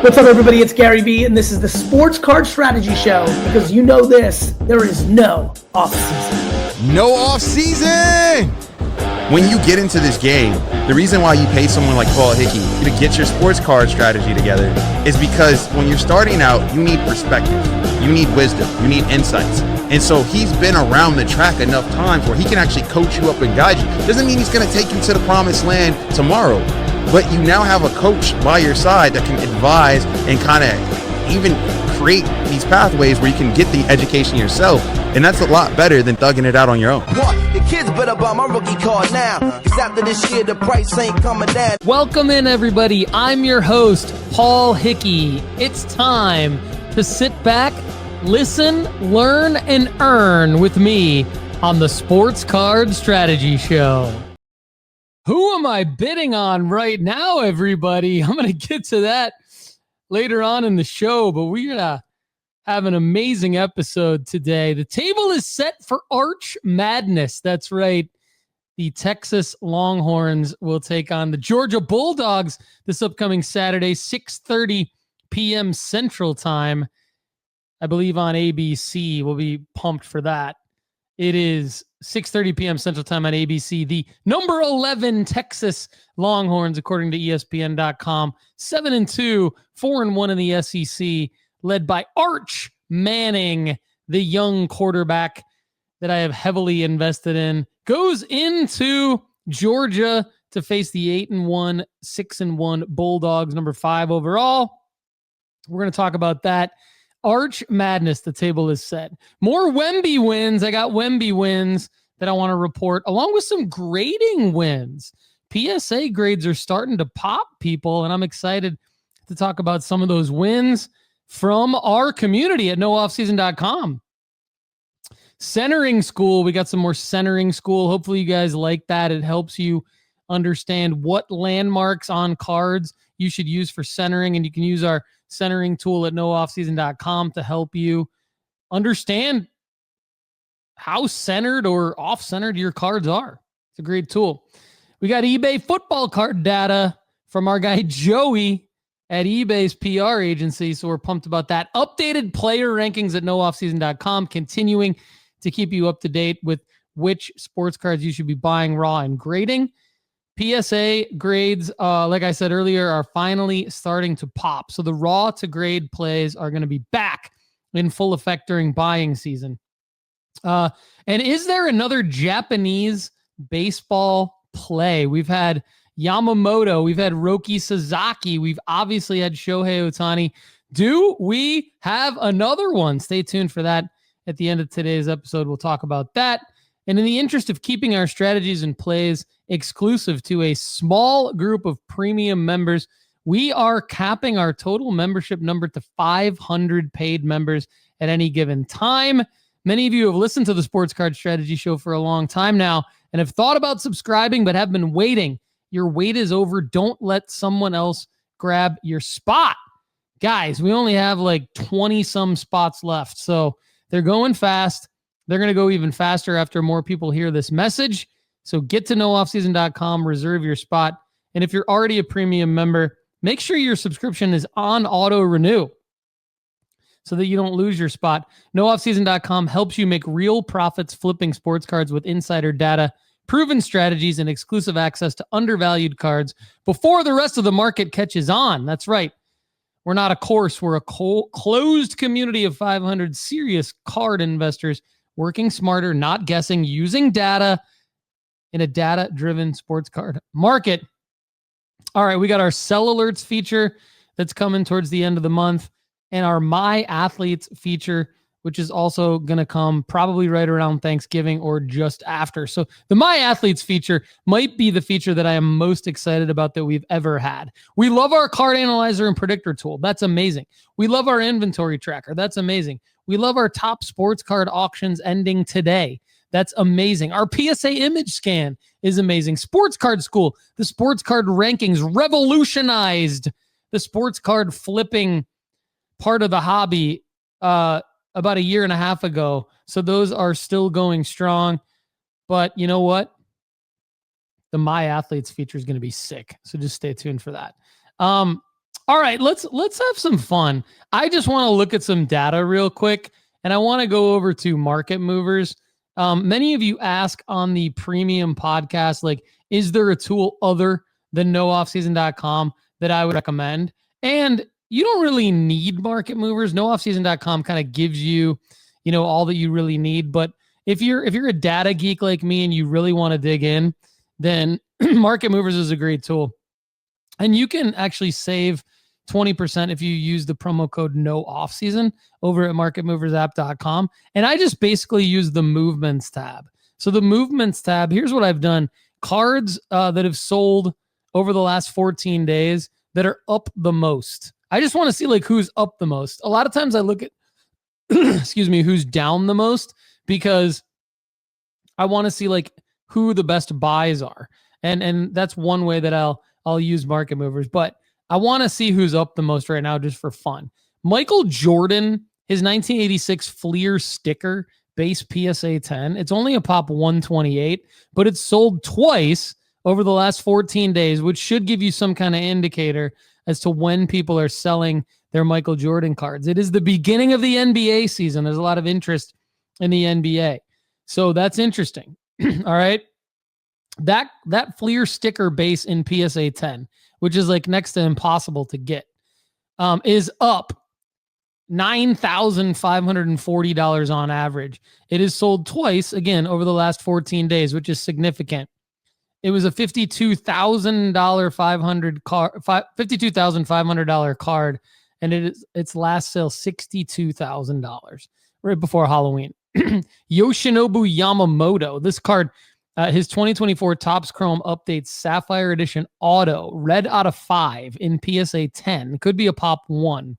What's up, everybody? It's Gary B, and this is the Sports Card Strategy Show, because you know this, there is no off-season. No off-season! When you get into this game, the reason why you pay someone like Paul Hickey to get your sports card strategy together is because when you're starting out, you need perspective, you need wisdom, you need insights. And so he's been around the track enough times where he can actually coach you up and guide you. Doesn't mean he's going to take you to the promised land tomorrow, but you now have a coach by your side that can advise and kind of even create these pathways where you can get the education yourself. And that's a lot better than thugging it out on your own. What? The kids better buy my rookie card now, because after this year, the price ain't coming down. Welcome in, everybody. I'm your host, Paul Hickey. It's time to sit back, listen, learn, and earn with me on the Sports Card Strategy Show. Who am I bidding on right now, everybody? I'm going to get to that later on in the show, but we're going to have an amazing episode today. The table is set for Arch Madness. That's right. The Texas Longhorns will take on the Georgia Bulldogs this upcoming Saturday, 6:30 p.m. Central Time. I believe on ABC. We'll be pumped for that. It is 6:30 p.m. Central Time on ABC. The number 11 Texas Longhorns, according to ESPN.com, 7-2, 4-1 in the SEC, led by Arch Manning, the young quarterback that I have heavily invested in, goes into Georgia to face the 8-1, 6-1 Bulldogs, number 5 overall. We're going to talk about that. Arch Madness, the table is set. More Wemby wins. I got Wemby wins that I want to report, along with some grading wins. PSA grades are starting to pop, people, and I'm excited to talk about some of those wins from our community at nooffseason.com. Centering school. We got some more centering school. Hopefully you guys like that. It helps you understand what landmarks on cards you should use for centering, and you can use our centering tool at nooffseason.com to help you understand how centered or off-centered your cards are. It's a great tool. We got eBay football card data from our guy Joey at eBay's PR agency, so we're pumped about that. Updated player rankings at nooffseason.com, continuing to keep you up to date with which sports cards you should be buying raw and grading. PSA grades, like I said earlier, are finally starting to pop. So the raw to grade plays are going to be back in full effect during buying season. And is there another Japanese baseball play? We've had Yamamoto, we've had Roki Sasaki, we've obviously had Shohei Ohtani. Do we have another one? Stay tuned for that at the end of today's episode. We'll talk about that. And in the interest of keeping our strategies and plays exclusive to a small group of premium members, we are capping our total membership number to 500 paid members at any given time. Many of you have listened to the Sports Card Strategy Show for a long time now and have thought about subscribing but have been waiting. Your wait is over. Don't let someone else grab your spot. Guys, we only have like 20-some spots left, so they're going fast. They're going to go even faster after more people hear this message. So get to nooffseason.com, reserve your spot. And if you're already a premium member, make sure your subscription is on auto renew so that you don't lose your spot. nooffseason.com helps you make real profits flipping sports cards with insider data, proven strategies, and exclusive access to undervalued cards before the rest of the market catches on. That's right. We're not a course. We're a closed community of 500 serious card investors working smarter, not guessing, using data in a data-driven sports card market. All right, we got our Sell Alerts feature that's coming towards the end of the month, and our My Athletes feature, which is also going to come probably right around Thanksgiving or just after. So the My Athletes feature might be the feature that I am most excited about that we've ever had. We love our card analyzer and predictor tool. That's amazing. We love our inventory tracker. That's amazing. We love our top sports card auctions ending today. That's amazing. Our PSA image scan is amazing. Sports Card School, the sports card rankings revolutionized the sports card flipping part of the hobby about a year and a half ago. So those are still going strong. But you know what? The My Athletes feature is going to be sick. So just stay tuned for that. All right, let's have some fun. I just want to look at some data real quick, and I want to go over to market movers. Many of you ask on the premium podcast, like, is there a tool other than nooffseason.com that I would recommend? And you don't really need market movers. Nooffseason.com kind of gives you, all that you really need. But if you're a data geek like me and you really want to dig in, then market movers is a great tool. And you can actually save 20% if you use the promo code NOOFFSEASON over at marketmoversapp.com. And I just basically use the movements tab. So the movements tab, here's what I've done. Cards that have sold over the last 14 days that are up the most. I just want to see like who's up the most. A lot of times I look at, who's down the most, because I want to see like who the best buys are. And that's one way that I'll use market movers, but I want to see who's up the most right now just for fun. Michael Jordan, his 1986 Fleer sticker, base PSA 10. It's only a pop 128, but it's sold twice over the last 14 days, which should give you some kind of indicator as to when people are selling their Michael Jordan cards. It is the beginning of the NBA season. There's a lot of interest in the NBA. So that's interesting. All right. That Fleer sticker base in PSA 10, which is like next to impossible to get, is up $9,540 on average. It is sold twice, again, over the last 14 days, which is significant. It was a $52,500 card, and its last sale $62,000 right before Halloween. Yoshinobu Yamamoto. This card, his 2024 Topps Chrome Updates Sapphire Edition Auto, red out of 5 in PSA 10. Could be a pop 1.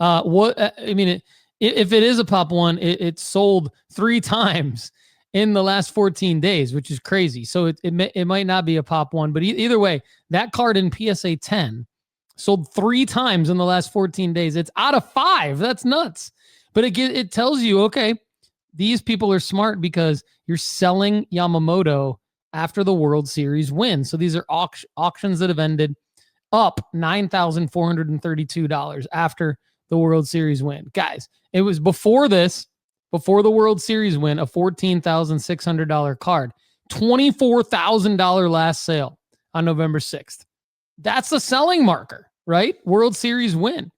If it is a pop 1, it sold 3 times in the last 14 days, which is crazy. So it might not be a pop 1, but either way, that card in PSA 10 sold 3 times in the last 14 days. It's out of 5. That's nuts. But it tells you, okay, these people are smart because you're selling Yamamoto after the World Series win. So these are auctions that have ended up $9,432 after the World Series win. Guys, it was before the World Series win, a $14,600 card, $24,000 last sale on November 6th. That's a selling marker, right? World Series win.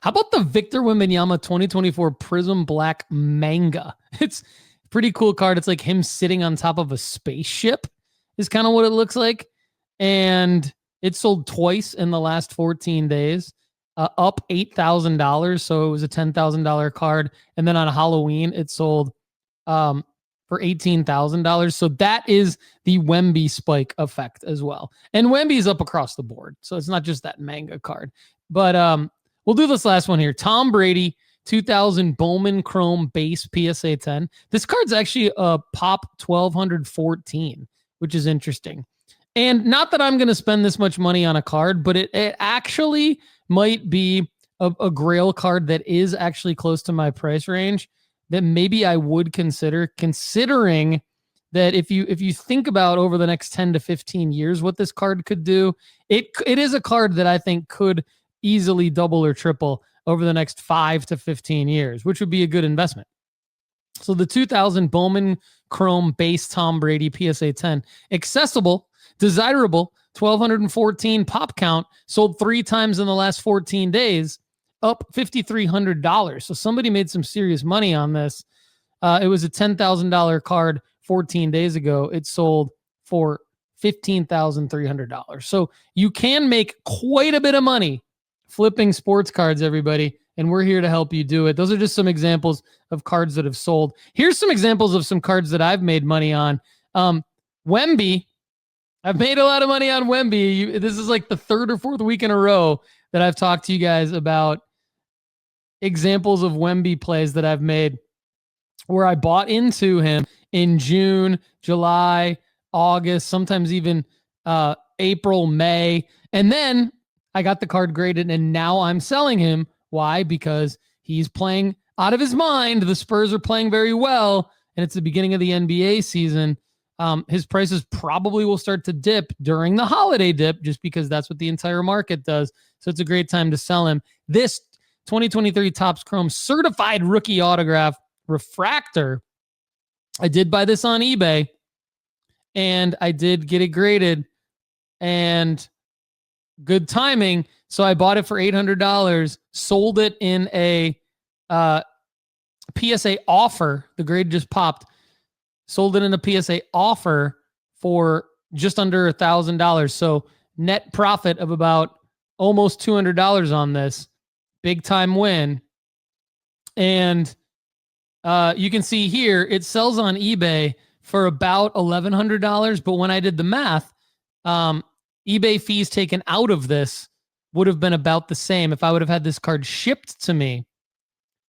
How about the Victor Wembanyama 2024 Prism Black Manga? It's a pretty cool card. It's like him sitting on top of a spaceship is kind of what it looks like. And it sold twice in the last 14 days, up $8,000. So it was a $10,000 card. And then on Halloween, it sold for $18,000. So that is the Wemby spike effect as well. And Wemby's up across the board. So it's not just that manga card. But we'll do this last one here. Tom Brady, 2000 Bowman Chrome base PSA 10. This card's actually a pop 1214, which is interesting. And not that I'm going to spend this much money on a card, but it actually might be a grail card that is actually close to my price range that maybe I would consider, considering that if you think about over the next 10 to 15 years what this card could do, it is a card that I think could easily double or triple over the next 5 to 15 years, which would be a good investment. So the 2000 Bowman Chrome base Tom Brady PSA 10, accessible, desirable, 1,214 pop count, sold 3 times in the last 14 days, up $5,300. So somebody made some serious money on this. It was a $10,000 card 14 days ago. It sold for $15,300. So you can make quite a bit of money flipping sports cards, everybody, and we're here to help you do it. Those are just some examples of cards that have sold. Here's some examples of some cards that I've made money on. Wemby. I've made a lot of money on Wemby. This is like the 3rd or 4th week in a row that I've talked to you guys about examples of Wemby plays that I've made where I bought into him in June, July, August, sometimes even April, May, and then I got the card graded, and now I'm selling him. Why? Because he's playing out of his mind. The Spurs are playing very well, and it's the beginning of the NBA season. His prices probably will start to dip during the holiday dip just because that's what the entire market does. So it's a great time to sell him. This 2023 Topps Chrome certified rookie autograph refractor, I did buy this on eBay and I did get it graded and good timing. So I bought it for $800, sold it in a PSA offer. The grade just popped. Sold it in a PSA offer for just under $1,000. So net profit of about almost $200 on this. Big time win. And you can see here, it sells on eBay for about $1,100. But when I did the math, eBay fees taken out of this would have been about the same if I would have had this card shipped to me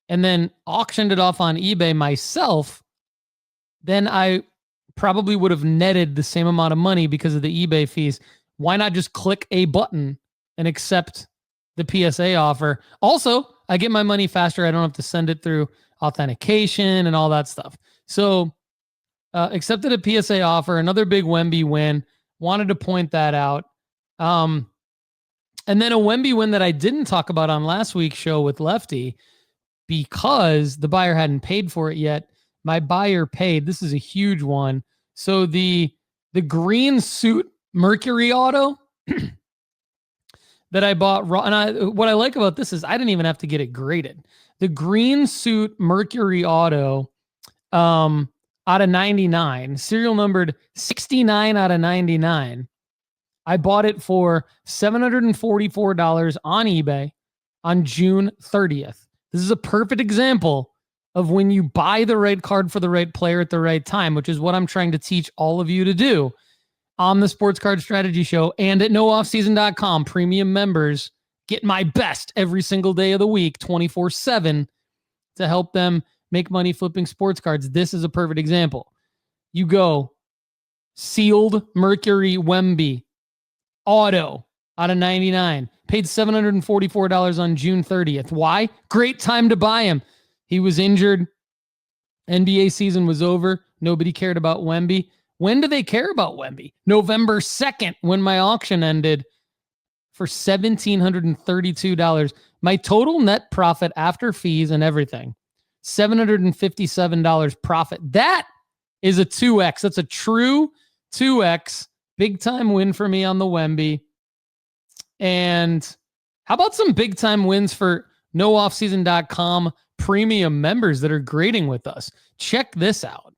and then auctioned it off on eBay myself. Then I probably would have netted the same amount of money because of the eBay fees. Why not just click a button and accept the PSA offer? Also, I get my money faster. I don't have to send it through authentication and all that stuff. So accepted a PSA offer, another big Wemby win. Wanted to point that out. And then a Wemby win that I didn't talk about on last week's show with Lefty because the buyer hadn't paid for it yet. My buyer paid. This is a huge one. So the green suit Mercury auto that I bought, and what I like about this is I didn't even have to get it graded. The green suit Mercury auto out of 99, serial numbered 69 out of 99. I bought it for $744 on eBay on June 30th. This is a perfect example of when you buy the right card for the right player at the right time, which is what I'm trying to teach all of you to do on the Sports Card Strategy Show and at nooffseason.com. Premium members get my best every single day of the week, 24/7, to help them make money flipping sports cards. This is a perfect example. You go sealed Mercury Wemby auto out of 99, paid $744 on June 30th. Why? Great time to buy him. He was injured. NBA season was over. Nobody cared about Wemby. When do they care about Wemby? November 2nd, when my auction ended, for $1,732. My total net profit after fees and everything, $757 profit. That is a 2X. That's a true 2X. Big time win for me on the Wemby. And how about some big time wins for nooffseason.com premium members that are grading with us? Check this out.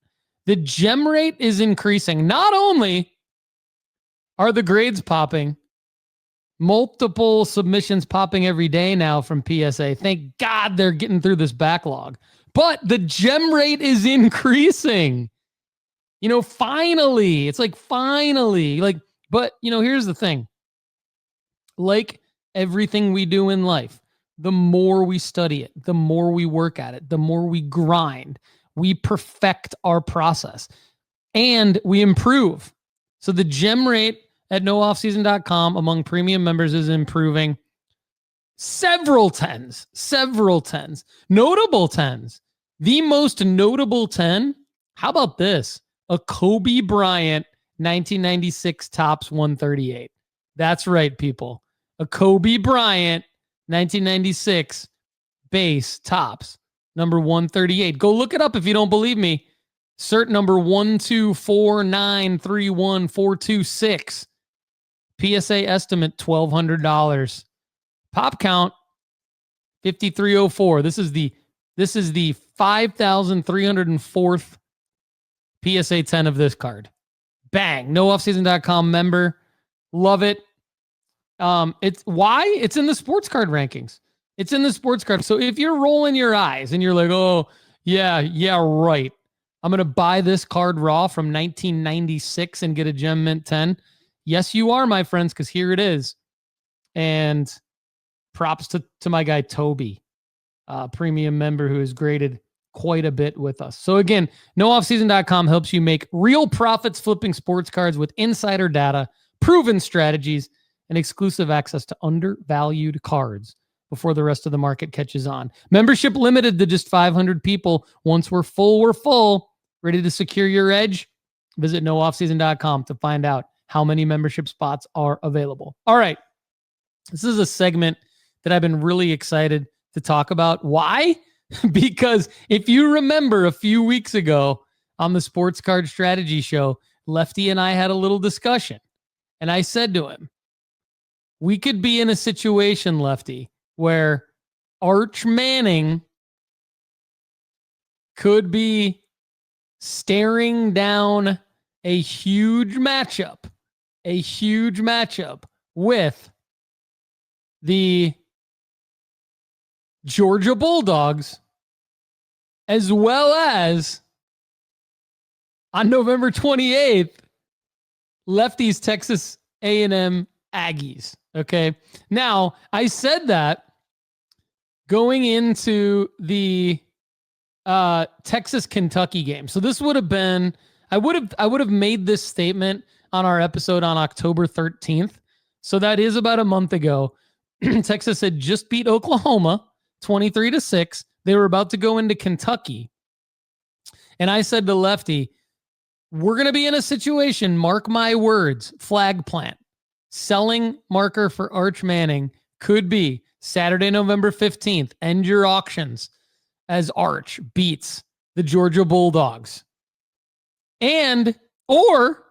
The gem rate is increasing. Not only are the grades popping, multiple submissions popping every day now from PSA. Thank God they're getting through this backlog. But the gem rate is increasing. You know, finally. It's like finally. But here's the thing. Like everything we do in life, the more we study it, the more we work at it, the more we grind, we perfect our process and we improve. So the gem rate at nooffseason.com among premium members is improving several tens, notable tens. The most notable 10, how about this? A Kobe Bryant 1996 Topps 138. That's right, people. A Kobe Bryant 1996 base Topps number 138. Go look it up if you don't believe me. Cert number 124931426. PSA estimate $1,200. Pop count 5304. This is the 5,304th PSA 10 of this card. Bang. nooffseason.com member. Love it. It's in the sports card rankings. It's in the sports card. So if you're rolling your eyes and you're like, oh, yeah, right. I'm going to buy this card raw from 1996 and get a Gem Mint 10. Yes, you are, my friends, because here it is. And props to my guy, Toby, premium member who has graded quite a bit with us. So again, nooffseason.com helps you make real profits flipping sports cards with insider data, proven strategies, and exclusive access to undervalued cards before the rest of the market catches on. Membership limited to just 500 people. Once we're full, we're full. Ready to secure your edge? Visit nooffseason.com to find out how many membership spots are available. All right. This is a segment that I've been really excited to talk about. Why? Because if you remember a few weeks ago on the Sports Card Strategy Show, Lefty and I had a little discussion. And I said to him, we could be in a situation, Lefty, where Arch Manning could be staring down a huge matchup with the Georgia Bulldogs, as well as on November 28th, Lefty's Texas A&M Aggies. Okay. Now, I said that going into the Texas Kentucky game. So this would have been, I would have made this statement on our episode on October 13th. So that is about a month ago. Texas had just beat Oklahoma 23-6. They were about to go into Kentucky. And I said to Lefty, we're going to be in a situation, mark my words, flag plant. Selling marker for Arch Manning could be Saturday, November 15th. End your auctions as Arch beats the Georgia Bulldogs. Or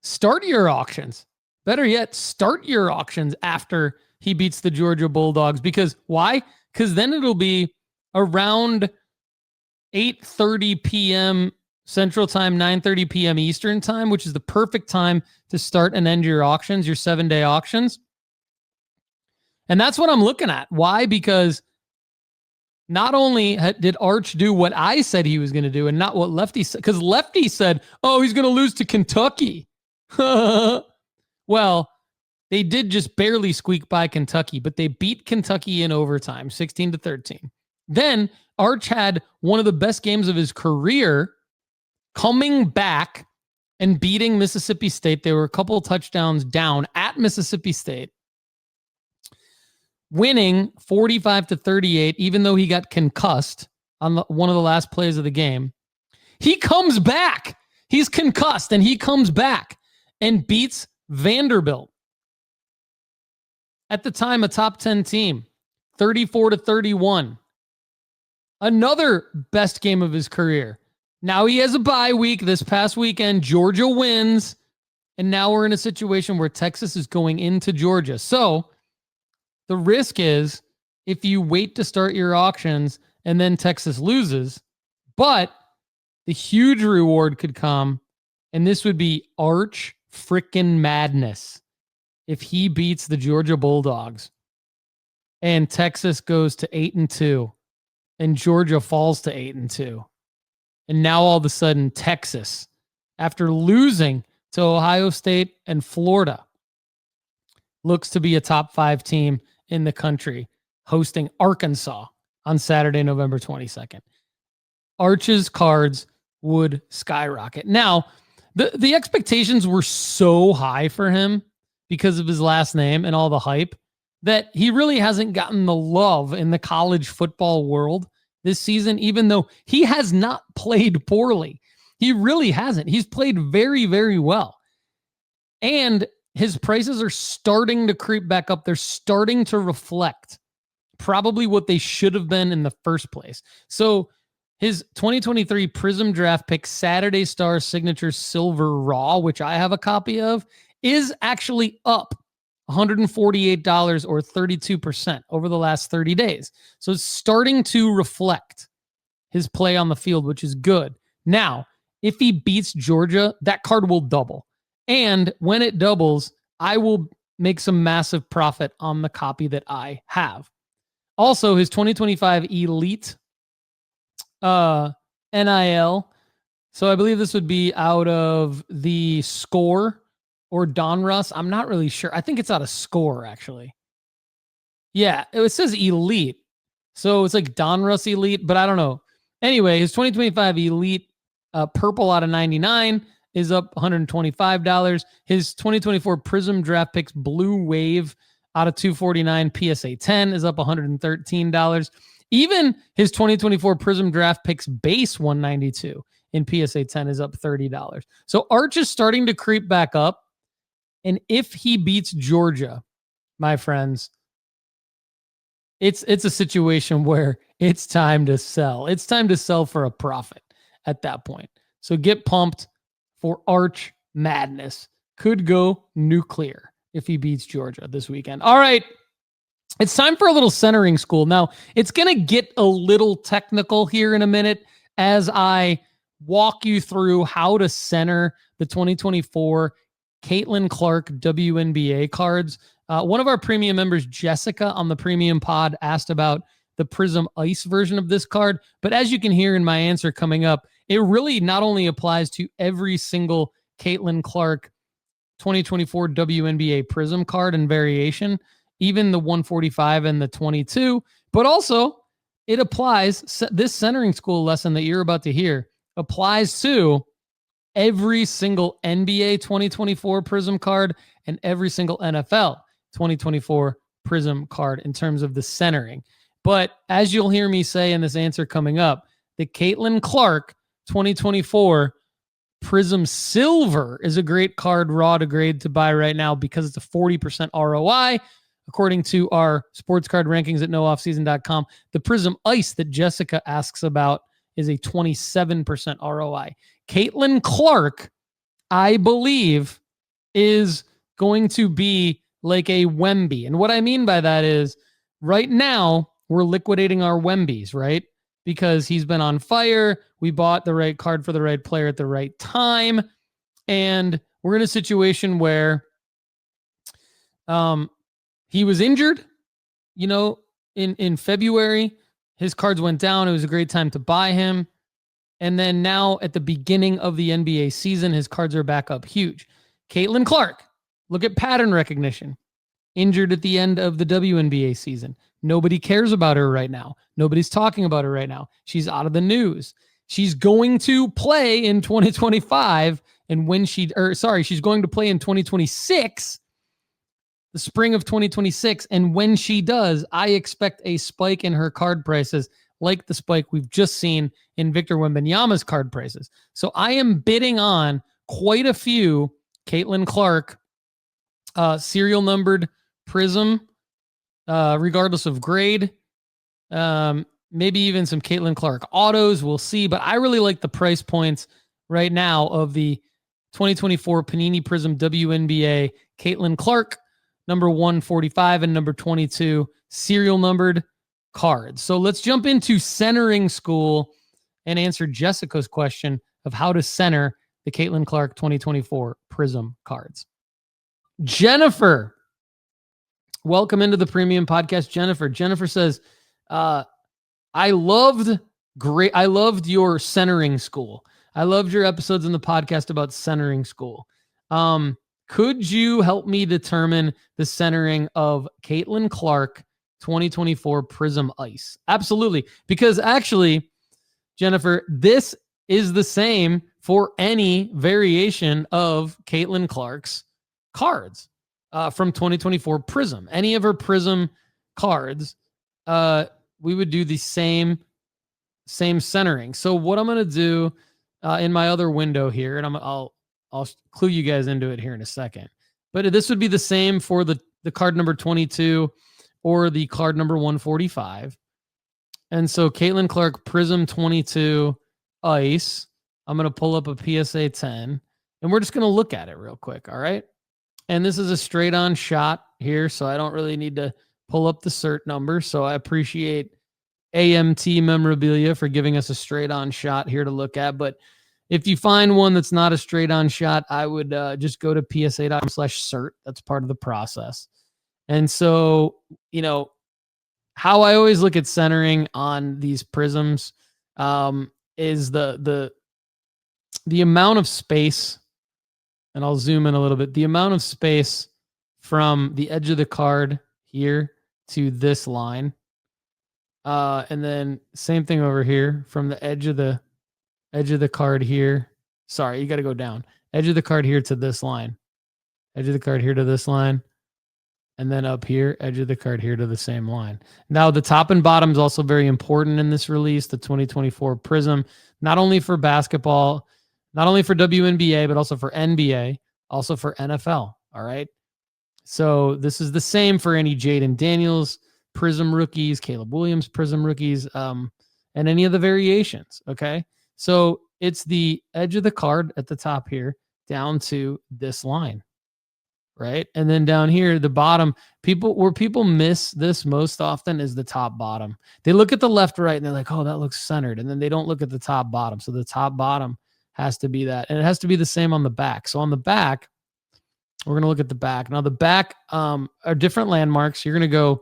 start your auctions. Better yet, start your auctions after he beats the Georgia Bulldogs. Because why? Because then it'll be around 8:30 p.m. Central Time, 9:30 p.m. Eastern Time, which is the perfect time to start and end your auctions, your 7-day auctions. And that's what I'm looking at. Why? Because not only did Arch do what I said he was going to do and not what Lefty said, because Lefty said, oh, he's going to lose to Kentucky. Well, they did just barely squeak by Kentucky, but they beat Kentucky in overtime, 16-13. Then Arch had one of the best games of his career coming back and beating Mississippi State. They were a couple of touchdowns down at Mississippi State, winning 45-38, even though he got concussed on one of the last plays of the game. He comes back. He's concussed, and he comes back and beats Vanderbilt. At the time, a top 10 team, 34-31. Another best game of his career. Now he has a bye week. This past weekend, Georgia wins. And now we're in a situation where Texas is going into Georgia. So the risk is if you wait to start your auctions and then Texas loses, but the huge reward could come, and this would be Arch freaking madness if he beats the Georgia Bulldogs and Texas goes to 8-2 and Georgia falls to 8-2. And now all of a sudden, Texas, after losing to Ohio State and Florida, looks to be a top 5 team in the country, hosting Arkansas on Saturday, November 22nd. Arch's cards would skyrocket. Now, the expectations were so high for him because of his last name and all the hype that he really hasn't gotten the love in the college football world this season, even though he has not played poorly. He really hasn't. He's played very, very well. And his prices are starting to creep back up. They're starting to reflect probably what they should have been in the first place. So his 2023 Prism Draft Pick Saturday Star Signature Silver Raw, which I have a copy of, is actually up $148 or 32% over the last 30 days. So it's starting to reflect his play on the field, which is good. Now, if he beats Georgia, that card will double. And when it doubles, I will make some massive profit on the copy that I have. Also, his 2025 Elite NIL. So I believe this would be out of the Score or Donruss. I'm not really sure. I think it's out of Score, actually. Yeah, it says Elite. So it's like Donruss Elite, but I don't know. Anyway, his 2025 Elite Purple out of 99 is up $125. His 2024 Prism Draft Picks Blue Wave out of 249 PSA 10 is up $113. Even his 2024 Prism Draft Picks Base 192 in PSA 10 is up $30. So Arch is starting to creep back up. And if he beats Georgia, my friends, it's a situation where it's time to sell. It's time to sell for a profit at that point. So get pumped for Arch Madness. Could go nuclear if he beats Georgia this weekend. All right. It's time for a little centering school. Now, it's going to get a little technical here in a minute as I walk you through how to center the 2024 Caitlin Clark WNBA cards. One of our premium members, Jessica, on the premium pod asked about the Prism Ice version of this card. But as you can hear in my answer coming up, it really not only applies to every single Caitlin Clark 2024 WNBA Prism card and variation, even the 145 and the 22, but also it applies, this centering school lesson that you're about to hear applies to every single NBA 2024 Prism card and every single NFL 2024 Prism card in terms of the centering. But as you'll hear me say in this answer coming up, the Caitlin Clark 2024 Prism Silver is a great card, raw to grade, to buy right now because it's a 40% ROI. According to our sports card rankings at nooffseason.com, the Prism Ice that Jessica asks about is a 27% ROI. Caitlin Clark, I believe, is going to be like a Wemby. And what I mean by that is right now we're liquidating our Wembys, right? Because he's been on fire. We bought the right card for the right player at the right time. And we're in a situation where he was injured, in February. His cards went down. It was a great time to buy him. And then now at the beginning of the NBA season, his cards are back up huge. Caitlin Clark, look at pattern recognition. Injured at the end of the WNBA season. Nobody cares about her right now. Nobody's talking about her right now. She's out of the news. She's going to play in 2025. And she's going to play in 2026, the spring of 2026. And when she does, I expect a spike in her card prices like the spike we've just seen in Victor Wembanyama's card prices. So I am bidding on quite a few Caitlin Clark serial numbered Prism, regardless of grade. Maybe even some Caitlin Clark autos. We'll see. But I really like the price points right now of the 2024 Panini Prism WNBA Caitlin Clark, number 145 and number 22 serial numbered cards. So let's jump into centering school and answer Jessica's question of how to center the Caitlin Clark 2024 Prism cards. Jennifer, welcome into the premium podcast. Jennifer says, I loved your centering school. I loved your episodes in the podcast about centering school. Could you help me determine the centering of Caitlin Clark 2024 Prism Ice? Absolutely. Because actually, Jennifer, this is the same for any variation of Caitlin Clark's cards from 2024 Prism. Any of her Prism cards, we would do the same centering. So what I'm going to do in my other window here, and I'll clue you guys into it here in a second, but this would be the same for the card number 22 or the card number 145. And so Caitlin Clark Prism 22 Ice, I'm going to pull up a PSA 10 and we're just going to look at it real quick. All right. And this is a straight on shot here, so I don't really need to pull up the cert number. So I appreciate AMT Memorabilia for giving us a straight on shot here to look at. But if you find one that's not a straight on shot, I would just go to psa.com/cert. That's part of the process. And so, how I always look at centering on these prisms is the amount of space, and I'll zoom in a little bit, the amount of space from the edge of the card here to this line. And then same thing over here from the edge of the card here. Sorry, you got to go down. Edge of the card here to this line. Edge of the card here to this line. And then up here, edge of the card here to the same line. Now, the top and bottom is also very important in this release, the 2024 Prism, not only for basketball, not only for WNBA, but also for NBA, also for NFL. All right. So this is the same for any Jaden Daniels Prism rookies, Caleb Williams Prism rookies, and any of the variations. Okay. So it's the edge of the card at the top here down to this line. Right. And then down here, the bottom, where people miss this most often is the top bottom. They look at the left, right, and they're like, oh, that looks centered. And then they don't look at the top bottom. So the top bottom has to be that. And it has to be the same on the back. So on the back, we're going to look at the back. Now the back are different landmarks. You're going to go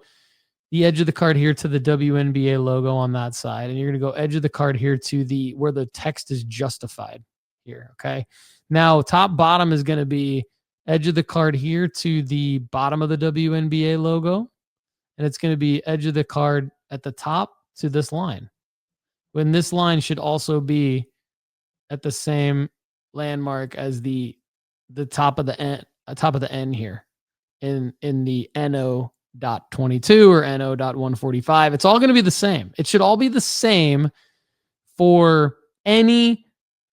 the edge of the card here to the WNBA logo on that side. And you're going to go edge of the card here to where the text is justified here. Okay. Now top bottom is going to be edge of the card here to the bottom of the WNBA logo. And it's going to be edge of the card at the top to this line. When this line should also be at the same landmark as the top of the N here in the NO.22 or NO.145. It's all going to be the same. It should all be the same for any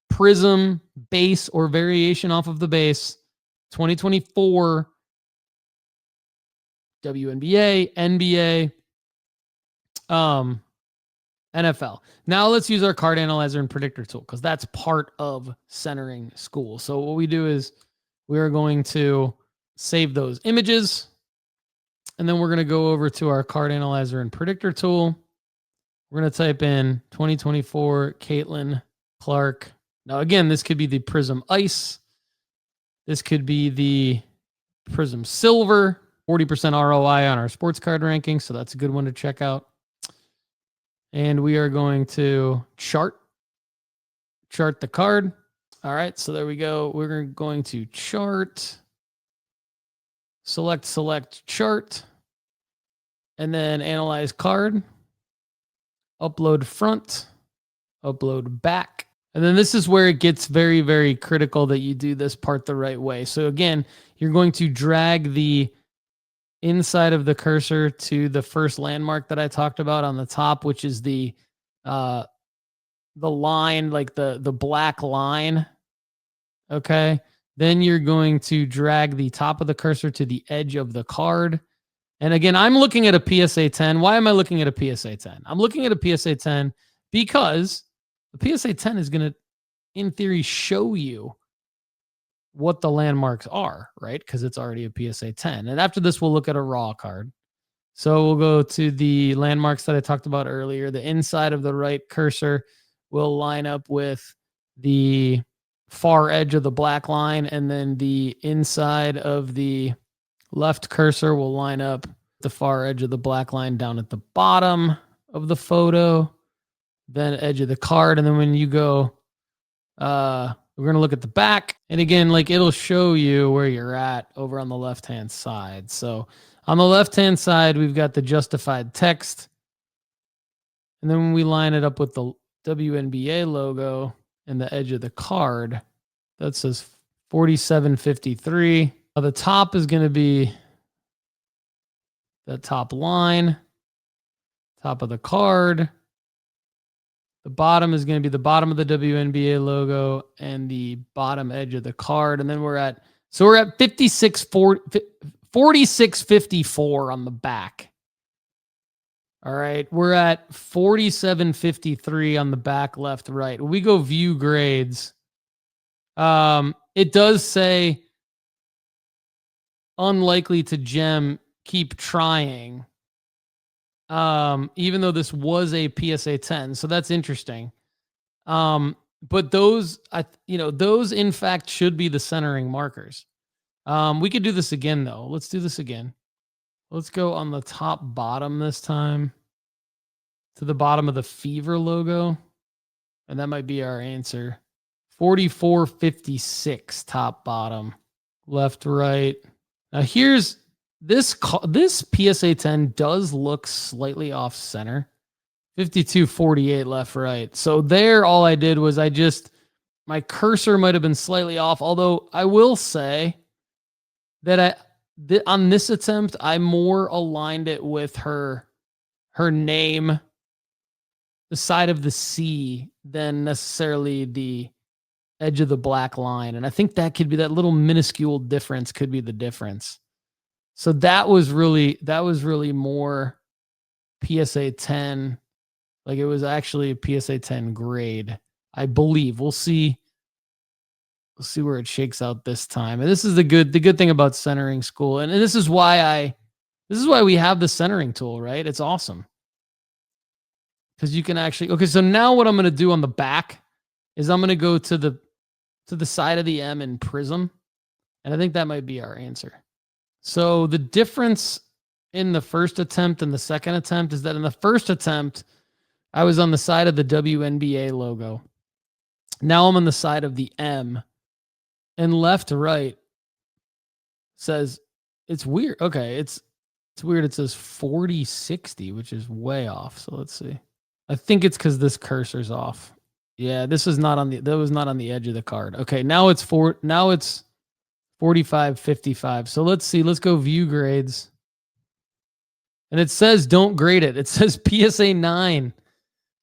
Prism base or variation off of the base. 2024 WNBA, NBA, NFL. Now let's use our card analyzer and predictor tool because that's part of centering school. So what we do is we are going to save those images, and then we're going to go over to our card analyzer and predictor tool. We're going to type in 2024 Caitlin Clark. Now again, this could be the Prism Ice. This could be the Prism Silver, 40% ROI on our sports card ranking. So that's a good one to check out. And we are going to chart the card. All right. So there we go. We're going to chart, select chart, and then analyze card, upload front, upload back. And then this is where it gets very, very critical that you do this part the right way. So again, you're going to drag the inside of the cursor to the first landmark that I talked about on the top, which is the line, like the black line. Okay. Then you're going to drag the top of the cursor to the edge of the card. And again, I'm looking at a PSA 10. Why am I looking at a PSA 10? I'm looking at a PSA 10 because the PSA 10 is going to, in theory, show you what the landmarks are, right? Because it's already a PSA 10. And after this, we'll look at a raw card. So we'll go to the landmarks that I talked about earlier. The inside of the right cursor will line up with the far edge of the black line, and then the inside of the left cursor will line up the far edge of the black line down at the bottom of the photo, then edge of the card. And then when you go, we're going to look at the back. And again, like it'll show you where you're at over on the left-hand side. So on the left-hand side, we've got the justified text. And then when we line it up with the WNBA logo and the edge of the card, that says 4753. Now the top is going to be the top line, top of the card. The bottom is going to be the bottom of the WNBA logo and the bottom edge of the card. And then we're at 4654 on the back. All right. We're at 4753 on the back, left, right. When we go view grades, it does say unlikely to gem, keep trying. Even though this was a PSA 10. So that's interesting. But those in fact should be the centering markers. We could do this again though. Let's do this again. Let's go on the top bottom this time to the bottom of the Fever logo. And that might be our answer. 4456 top bottom, left, right. Now here's this PSA 10 does look slightly off center. 5248 left, right. So there, all I did was my cursor might have been slightly off. Although I will say that on this attempt, I more aligned it with her name, the side of the C, than necessarily the edge of the black line. And I think that could be that little minuscule difference could be the difference. So that was really more PSA 10. Like it was actually a PSA 10 grade, I believe. We'll see. We'll see where it shakes out this time. And this is the good thing about centering school. And this is why we have the centering tool, right? It's awesome. Because you can actually, okay, so now what I'm going to do on the back is I'm going to go to the side of the M in Prism. And I think that might be our answer. So the difference in the first attempt and the second attempt is that in the first attempt, I was on the side of the WNBA logo. Now I'm on the side of the M. And left to right says, it's weird. Okay, it's weird. It says 4060, which is way off. So let's see. I think it's because this cursor's off. Yeah, that was not on the edge of the card. Okay, now it's 4555. So let's see. Let's go view grades. And it says don't grade it. It says PSA 9.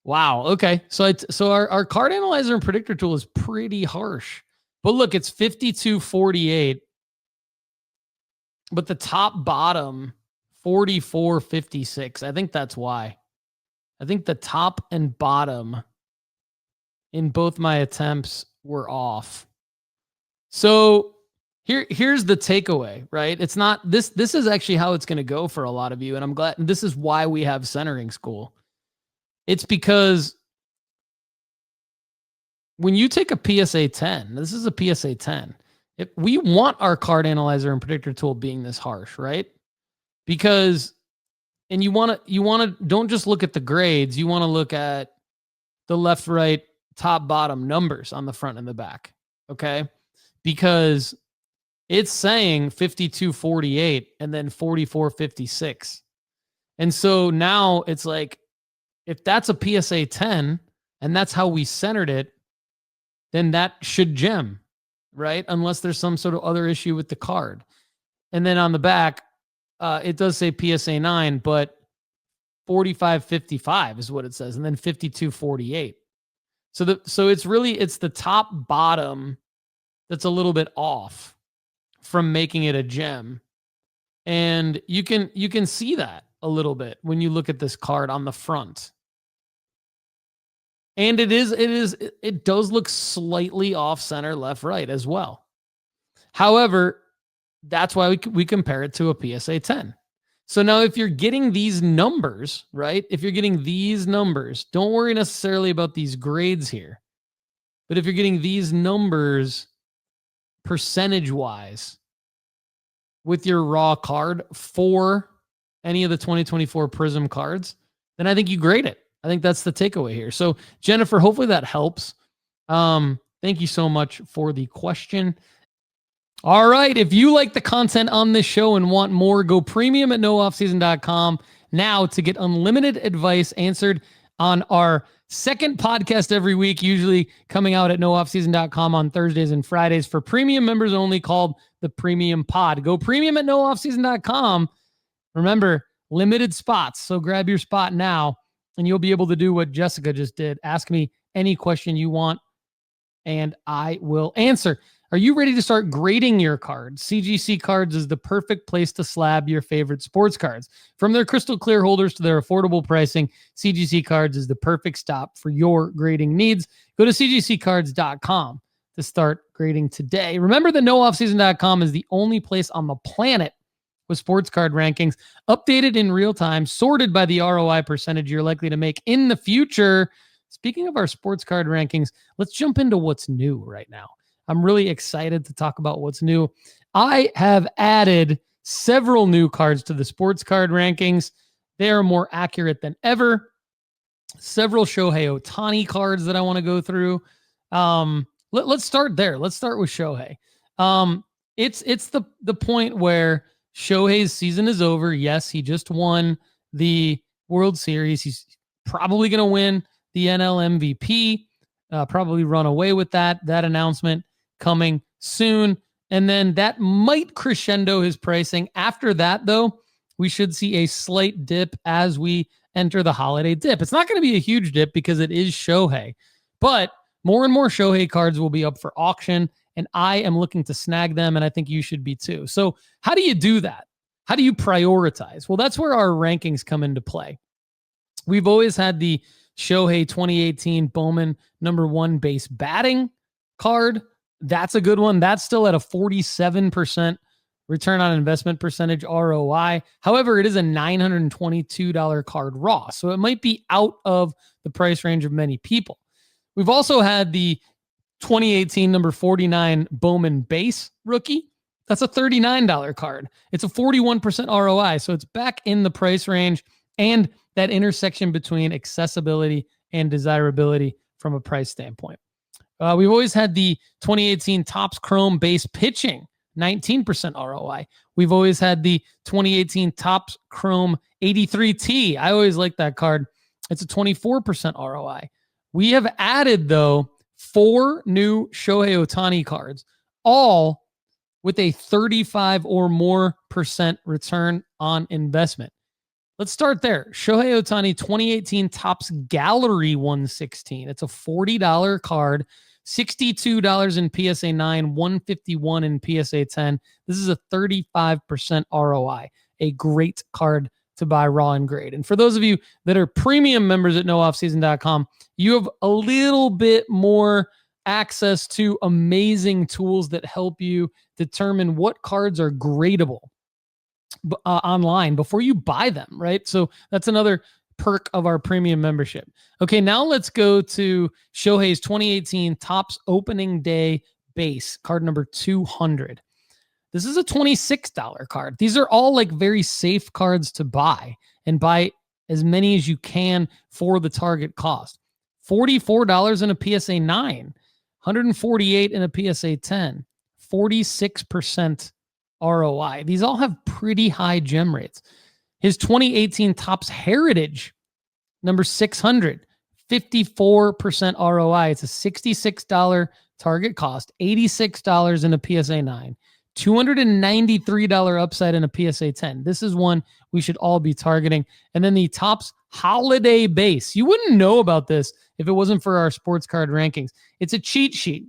Wow. Okay. So our card analyzer and predictor tool is pretty harsh. But look, it's 5248. But the top bottom 4456. I think that's why. I think the top and bottom in both my attempts were off. So here's the takeaway, right? It's not this is actually how it's going to go for a lot of you, and I'm glad this is why we have centering school. It's because when you take a PSA 10, this is a PSA 10. If we want our card analyzer and predictor tool being this harsh, right? Because and you want to don't just look at the grades, you want to look at the left, right, top, bottom numbers on the front and the back, okay? Because it's saying 5248 and then 4456. And so now it's like, if that's a PSA 10 and that's how we centered it, then that should gem, right? Unless there's some sort of other issue with the card. And then on the back, it does say PSA 9, but 4555 is what it says, and then 5248. So it's the top bottom that's a little bit off from making it a gem. And you can see that a little bit when you look at this card on the front. And it does look slightly off center, left, right as well. However, that's why we compare it to a PSA 10. So now if you're getting these numbers, right? If you're getting these numbers, don't worry necessarily about these grades here. But if you're getting these numbers percentage-wise with your raw card for any of the 2024 Prism cards, then I think you grade it. I think that's the takeaway here. So Jennifer, hopefully that helps. Thank you so much for the question. All right. If you like the content on this show and want more, go premium at nooffseason.com now to get unlimited advice answered on our second podcast every week, usually coming out at nooffseason.com on Thursdays and Fridays for premium members only, called the Premium Pod. Go premium at nooffseason.com. Remember, limited spots. So grab your spot now and you'll be able to do what Jessica just did. Ask me any question you want and I will answer. Are you ready to start grading your cards? CGC Cards is the perfect place to slab your favorite sports cards. From their crystal clear holders to their affordable pricing, CGC Cards is the perfect stop for your grading needs. Go to cgccards.com to start grading today. Remember that nooffseason.com is the only place on the planet with sports card rankings updated in real time, sorted by the ROI percentage you're likely to make in the future. Speaking of our sports card rankings, let's jump into what's new right now. I'm really excited to talk about what's new. I have added several new cards to the sports card rankings. They are more accurate than ever. Several Shohei Ohtani cards that I want to go through. Let's start there. Let's start with Shohei. It's the point where Shohei's season is over. Yes, he just won the World Series. He's probably going to win the NL MVP. Probably run away with that announcement coming soon. And then that might crescendo his pricing. After that, though, we should see a slight dip as we enter the holiday dip. It's not going to be a huge dip because it is Shohei, but more and more Shohei cards will be up for auction, and I am looking to snag them, and I think you should be too. So how do you do that? How do you prioritize? Well, that's where our rankings come into play. We've always had the Shohei 2018 Bowman #1 base batting card. That's a good one. That's still at a 47% return on investment percentage, ROI. However, it is a $922 card raw, so it might be out of the price range of many people. We've also had the 2018 #49 Bowman base rookie. That's a $39 card. It's a 41% ROI, so it's back in the price range and that intersection between accessibility and desirability from a price standpoint. We've always had the 2018 Topps Chrome base pitching, 19% ROI. We've always had the 2018 Topps Chrome 83T. I always like that card. It's a 24% ROI. We have added, though, 4 new Shohei Ohtani cards, all with a 35 or more % return on investment. Let's start there. Shohei Ohtani 2018 Topps Gallery 116. It's a $40 card, $62 in PSA 9, $151 in PSA 10. This is a 35% ROI. A great card to buy raw and grade. And for those of you that are premium members at nooffseason.com, you have a little bit more access to amazing tools that help you determine what cards are gradable online before you buy them, right? So that's another perk of our premium membership. Okay, now let's go to Shohei's 2018 Topps Opening Day base, card number 200. This is a $26 card. These are all like very safe cards to buy and buy as many as you can for the target cost. $44 in a PSA 9, $148 in a PSA 10, 46% ROI. These all have pretty high gem rates. His 2018 Topps Heritage, number 600, 54% ROI. It's a $66 target cost, $86 in a PSA 9, $293 upside in a PSA 10. This is one we should all be targeting. And then the Topps Holiday Base. You wouldn't know about this if it wasn't for our sports card rankings. It's a cheat sheet.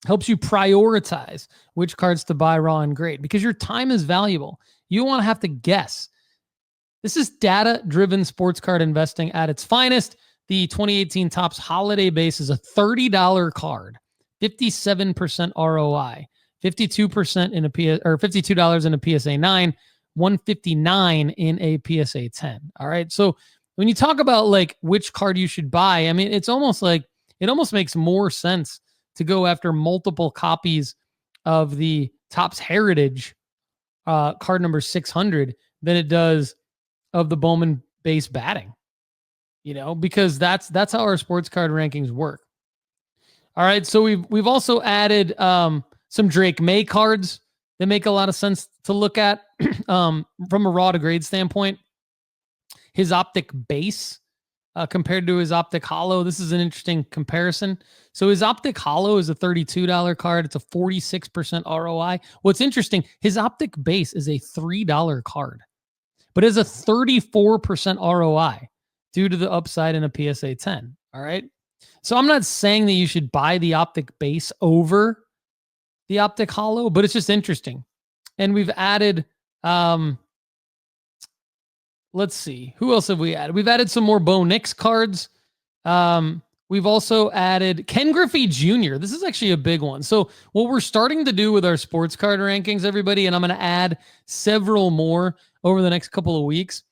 Helps you prioritize which cards to buy raw and grade because your time is valuable. You don't want to have to guess. This is data-driven sports card investing at its finest. The 2018 Topps Holiday Base is a $30 card, 57% ROI, 52% in a $52 in a PSA 9, $159 in a PSA 10. All right. So when you talk about like which card you should buy, I mean, it's almost like it almost makes more sense to go after multiple copies of the Topps Heritage card number 600 than it does of the Bowman base batting, because that's how our sports card rankings work. All right. So we've also added some Drake May cards that make a lot of sense to look at from a raw to grade standpoint. His optic base compared to his optic hollow. This is an interesting comparison. So his optic hollow is a $32 card. It's a 46% ROI. What's interesting, his optic base is a $3 card, but it has a 34% ROI due to the upside in a PSA 10. All right. So I'm not saying that you should buy the optic base over the optic hollow, but it's just interesting. And we've added, let's see, who else have we added? We've added some more Bo Nix cards. We've also added Ken Griffey Jr. This is actually a big one. So what we're starting to do with our sports card rankings, everybody, and I'm going to add several more over the next couple of weeks,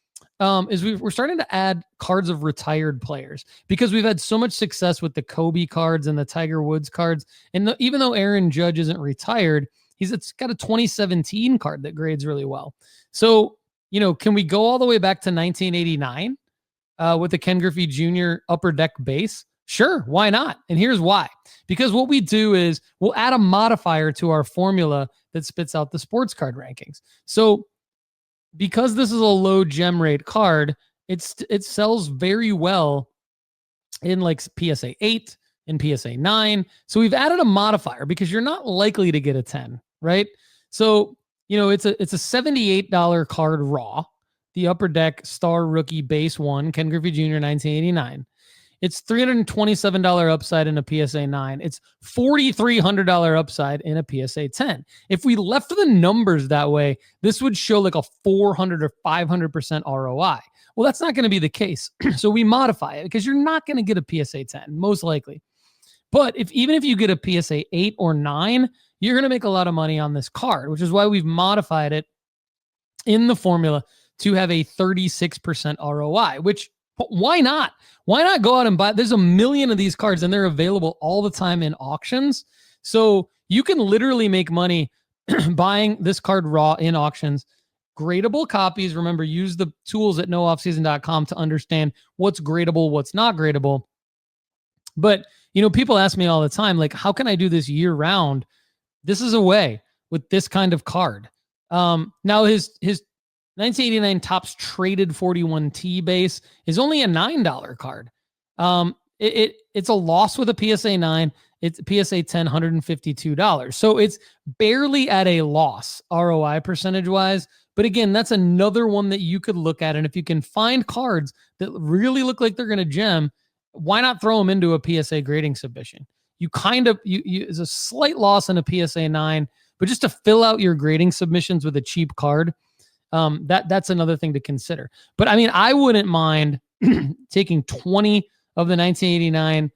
is we're starting to add cards of retired players because we've had so much success with the Kobe cards and the Tiger Woods cards. And even though Aaron Judge isn't retired, it's got a 2017 card that grades really well. So, can we go all the way back to 1989 with the Ken Griffey Jr. upper deck base? Sure, why not? And here's why. Because what we do is we'll add a modifier to our formula that spits out the sports card rankings. So because this is a low gem rate card, it sells very well in like PSA 8, in PSA 9. So we've added a modifier because you're not likely to get a 10, right? So, it's a $78 card raw, the Upper Deck Star Rookie Base 1, Ken Griffey Jr., 1989. It's $327 upside in a PSA 9. It's $4,300 upside in a PSA 10. If we left the numbers that way, this would show like a 400 or 500% ROI. Well, that's not going to be the case. So we modify it because you're not going to get a PSA 10, most likely. But even if you get a PSA 8 or 9, you're going to make a lot of money on this card, which is why we've modified it in the formula to have a 36% ROI, which why not? Why not go out and buy? There's a million of these cards and they're available all the time in auctions. So you can literally make money buying this card raw in auctions. Gradable copies. Remember, use the tools at nooffseason.com to understand what's gradable, what's not gradable. But, people ask me all the time, like, how can I do this year round? This is a way with this kind of card. Now his 1989 Topps traded 41T base is only a $9 card. It's a loss with a PSA 9. It's PSA 10, $152. So it's barely at a loss ROI percentage wise. But again, that's another one that you could look at. And if you can find cards that really look like they're going to gem, why not throw them into a PSA grading submission? You it's a slight loss in a PSA 9, but just to fill out your grading submissions with a cheap card, that's another thing to consider. But I mean, I wouldn't mind taking 20 of the 1989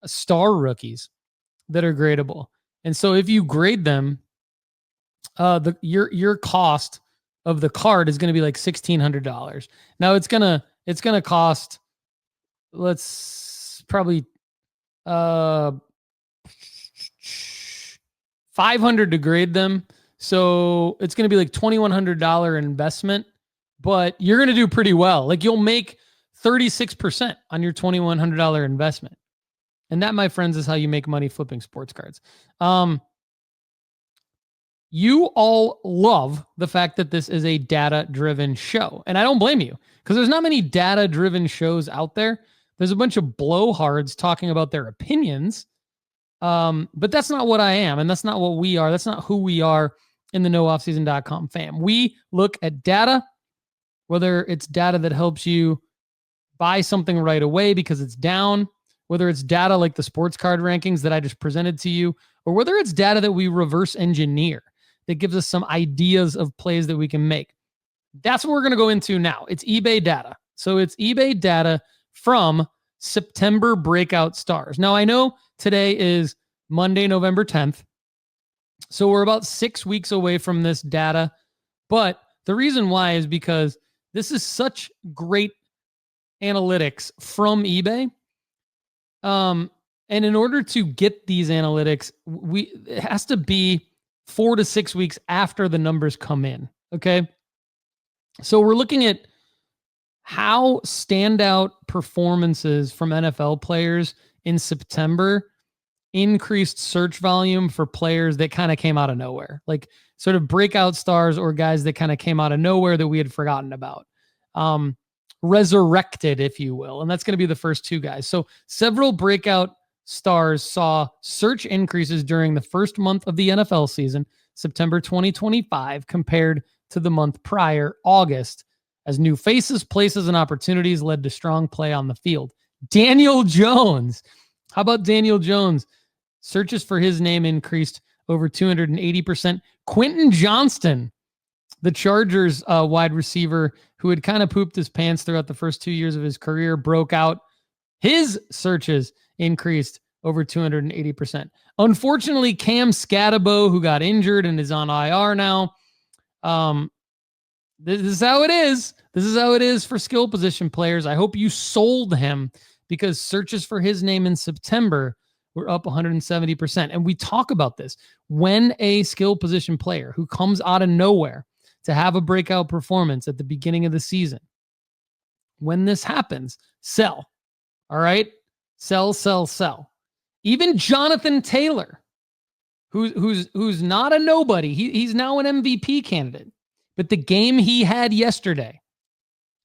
Star Rookies that are gradable. And so if you grade them, your cost of the card is going to be like $1,600. Now it's going to cost, let's probably, $500 to grade them. So it's going to be like $2,100 investment, but you're going to do pretty well. Like you'll make 36% on your $2,100 investment. And that, my friends, is how you make money flipping sports cards. You all love the fact that this is a data-driven show. And I don't blame you because there's not many data-driven shows out there. There's a bunch of blowhards talking about their opinions. But that's not what I am. And that's not what we are. That's not who we are in the nooffseason.com fam. We look at data, whether it's data that helps you buy something right away because it's down, whether it's data like the sports card rankings that I just presented to you, or whether it's data that we reverse engineer that gives us some ideas of plays that we can make. That's what we're going to go into now. It's eBay data. So it's eBay data from September breakout stars. Now I know today is Monday, November 10th. So we're about 6 weeks away from this data. But the reason why is because this is such great analytics from eBay. And in order to get these analytics, it has to be 4 to 6 weeks after the numbers come in. Okay. So we're looking at how standout performances from NFL players in September increased search volume for players that kind of came out of nowhere, like sort of breakout stars or guys that kind of came out of nowhere that we had forgotten about, resurrected, if you will. And that's going to be the first two guys. So several breakout stars saw search increases during the first month of the NFL season, September 2025, compared to the month prior, August, as new faces, places, and opportunities led to strong play on the field. Daniel Jones. How about Daniel Jones? Searches for his name increased over 280%. Quentin Johnston, the Chargers wide receiver who had kind of pooped his pants throughout the first 2 years of his career, broke out. His searches increased over 280%. Unfortunately, Cam Scatabo, who got injured and is on IR now, this is how it is. This is how it is for skill position players. I hope you sold him because searches for his name in September were up 170%. And we talk about this. When a skill position player who comes out of nowhere to have a breakout performance at the beginning of the season, when this happens, sell. All right? Sell, sell, sell. Even Jonathan Taylor, who's not a nobody. He's now an MVP candidate. But the game he had yesterday,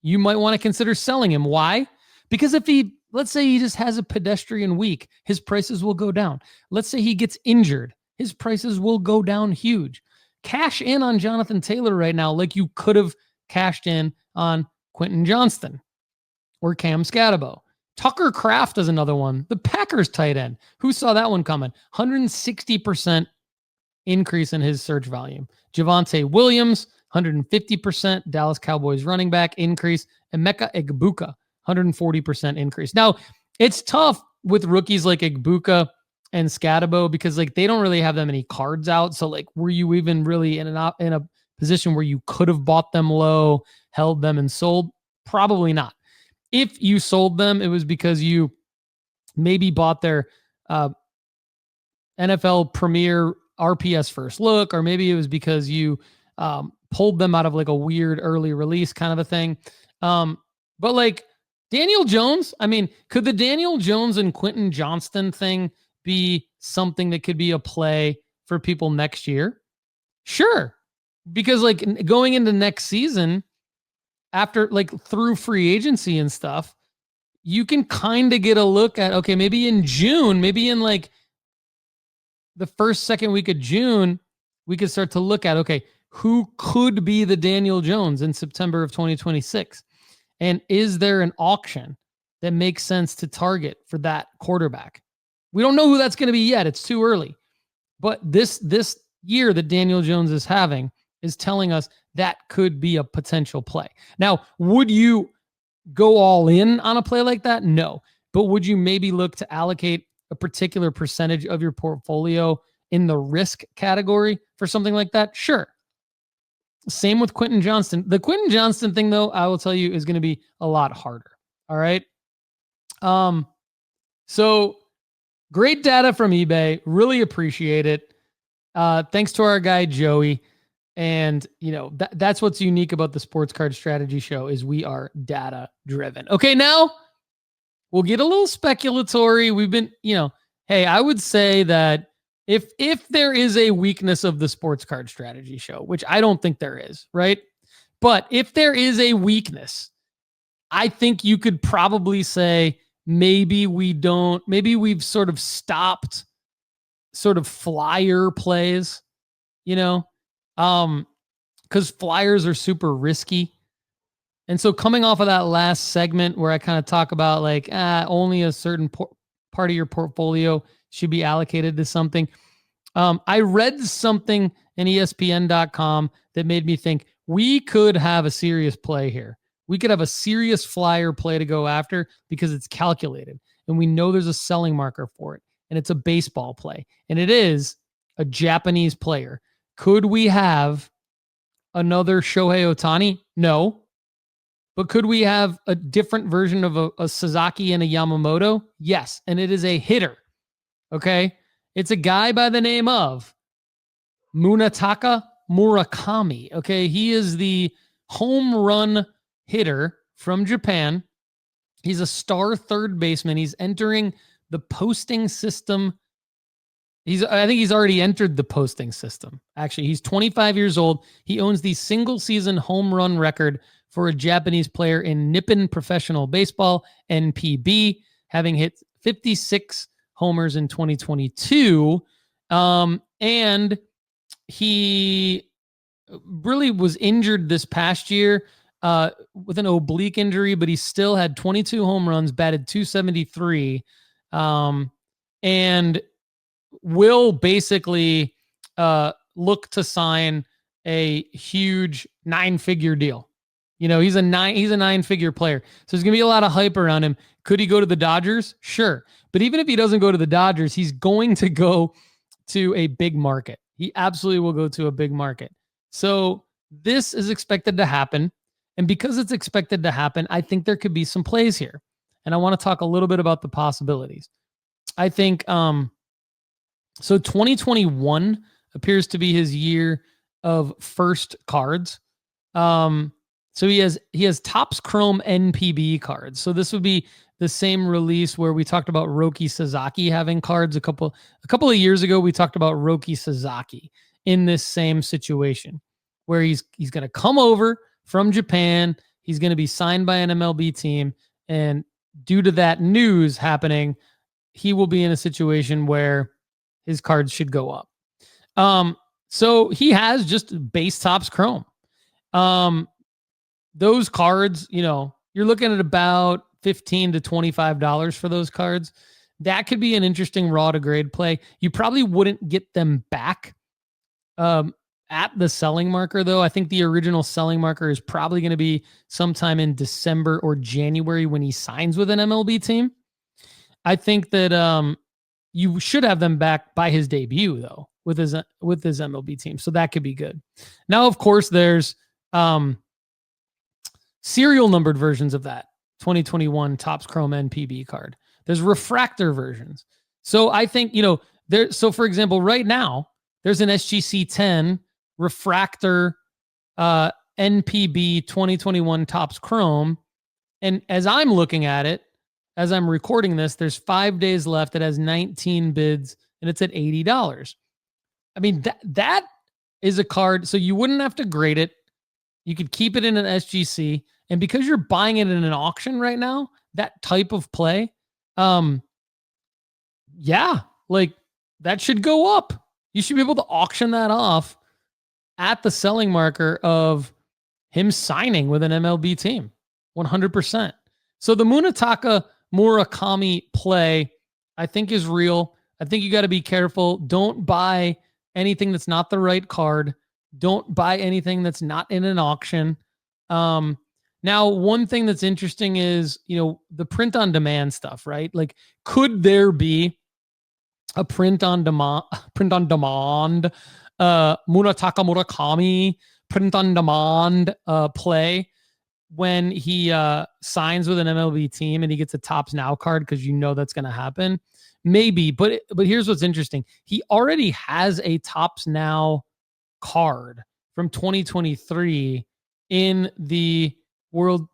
you might want to consider selling him. Why? Because if he let's say he just has a pedestrian week, his prices will go down. Let's say he gets injured, his prices will go down huge. Cash in on Jonathan Taylor right now like you could have cashed in on Quentin Johnston or Cam Scatterbo. Tucker Kraft is another one. The Packers tight end. Who saw that one coming? 160% increase in his search volume. Javonte Williams, 150%. Dallas Cowboys running back increase. Emeka Egbuka, 140% increase. Now, it's tough with rookies like Egbuka and Scatterbo because like they don't really have that many cards out. So like, were you even really in a position where you could have bought them low, held them, and sold? Probably not. If you sold them, it was because you maybe bought their NFL Premier RPS first look, or maybe it was because you pulled them out of like a weird early release kind of a thing. But like Daniel Jones, I mean, could the Daniel Jones and Quentin Johnston thing be something that could be a play for people next year? Sure. Because like going into next season, after like through free agency and stuff, you can kind of get a look at, okay, maybe in June, maybe in like the first, second week of June, we could start to look at, okay, who could be the Daniel Jones in September of 2026? And is there an auction that makes sense to target for that quarterback? We don't know who that's going to be yet. It's too early. But this year that Daniel Jones is having is telling us that could be a potential play. Now, would you go all in on a play like that? No. But would you maybe look to allocate a particular percentage of your portfolio in the risk category for something like that? Sure. Same with Quentin Johnston. The Quentin Johnston thing, though, I will tell you, is going to be a lot harder. All right. So great data from eBay. Really appreciate it. Thanks to our guy, Joey. And, you know, that's what's unique about the Sports Card Strategy Show is we are data driven. Okay, now we'll get a little speculatory. We've been, you know, hey, I would say that if there is a weakness of the Sports Card Strategy Show, which I don't think there is, right? But if there is a weakness, I think you could probably say maybe we've sort of stopped sort of flyer plays, you know, because flyers are super risky. And so coming off of that last segment where I kind of talk about like only a certain part of your portfolio should be allocated to something. I read something in ESPN.com that made me think we could have a serious play here. We could have a serious flyer play to go after because it's calculated and we know there's a selling marker for it and it's a baseball play and it is a Japanese player. Could we have another Shohei Ohtani? No. But could we have a different version of a Sasaki and a Yamamoto? Yes. And it is a hitter. Okay. It's a guy by the name of Munetaka Murakami. Okay. He is the home run hitter from Japan. He's a star third baseman. He's entering the posting system. I think he's already entered the posting system. Actually, he's 25 years old. He owns the single season home run record for a Japanese player in Nippon Professional Baseball, NPB, having hit 56 homers in 2022. And he really was injured this past year with an oblique injury, but he still had 22 home runs, batted .273, and will basically look to sign a huge 9-figure deal. You know, he's a 9-figure player. So there's going to be a lot of hype around him. Could he go to the Dodgers? Sure. But even if he doesn't go to the Dodgers, he's going to go to a big market. He absolutely will go to a big market. So this is expected to happen. And because it's expected to happen, I think there could be some plays here. And I want to talk a little bit about the possibilities. I think, so 2021 appears to be his year of first cards. So he has Topps Chrome NPB cards. So this would be the same release where we talked about Roki Sasaki having cards a couple of years ago. We talked about Roki Sasaki in this same situation where he's going to come over from Japan. He's going to be signed by an MLB team, and due to that news happening, he will be in a situation where his cards should go up. So he has just base Topps Chrome. Those cards, you're looking at about $15 to $25 for those cards. That could be an interesting raw to grade play. You probably wouldn't get them back at the selling marker, though. I think the original selling marker is probably going to be sometime in December or January when he signs with an MLB team. I think that you should have them back by his debut, though, with his MLB team. So that could be good. Now, of course, there's serial numbered versions of that 2021 Topps Chrome NPB card. There's refractor versions. So I think, so for example, right now, there's an SGC 10 refractor NPB 2021 Topps Chrome. And as I'm looking at it, as I'm recording this, there's 5 days left. It has 19 bids and it's at $80. I mean, that is a card. So you wouldn't have to grade it. You could keep it in an SGC. And because you're buying it in an auction right now, that type of play, that should go up. You should be able to auction that off at the selling marker of him signing with an MLB team, 100%. So the Munetaka Murakami play, I think, is real. I think you got to be careful. Don't buy anything that's not the right card. Don't buy anything that's not in an auction. Now, one thing that's interesting is, the print on demand stuff, right? Like, could there be a print on demand, Munetaka Murakami print on demand play when he signs with an MLB team and he gets a Topps Now card, because that's going to happen? Maybe, but here's what's interesting. He already has a Topps Now card from 2023 in the World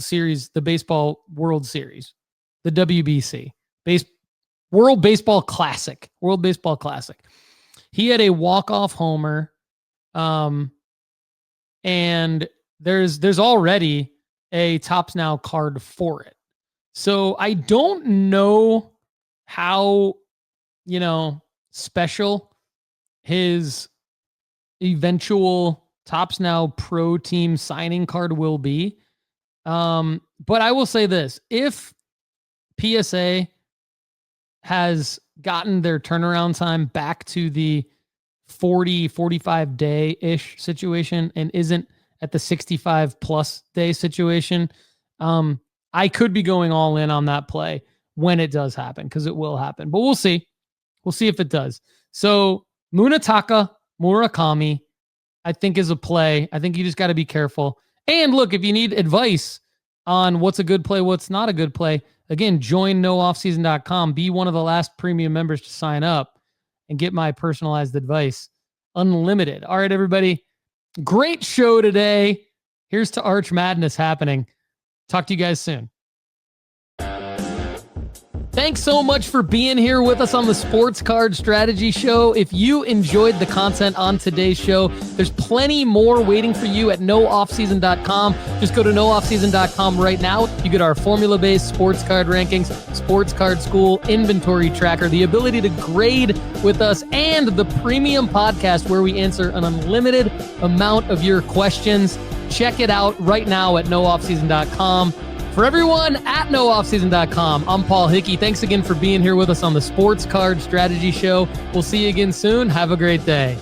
Series, the Baseball World Series, the WBC, World Baseball Classic. He had a walk-off homer, and there's already a Topps Now card for it. So I don't know how, special his eventual Topps Now Pro Team signing card will be. But I will say this: if PSA has gotten their turnaround time back to the 45 day-ish situation and isn't at the 65 plus day situation, I could be going all in on that play when it does happen, because it will happen. But we'll see. We'll see if it does. So Munetaka Murakami, I think, is a play. I think you just got to be careful. And look, if you need advice on what's a good play, what's not a good play, again, join nooffseason.com. Be one of the last premium members to sign up and get my personalized advice. Unlimited. All right, everybody. Great show today. Here's to Arch Madness happening. Talk to you guys soon. Thanks so much for being here with us on the Sports Card Strategy Show. If you enjoyed the content on today's show, there's plenty more waiting for you at nooffseason.com. Just go to nooffseason.com right now. You get our formula-based sports card rankings, sports card school, inventory tracker, the ability to grade with us, and the premium podcast where we answer an unlimited amount of your questions. Check it out right now at nooffseason.com. For everyone at nooffseason.com, I'm Paul Hickey. Thanks again for being here with us on the Sports Card Strategy Show. We'll see you again soon. Have a great day.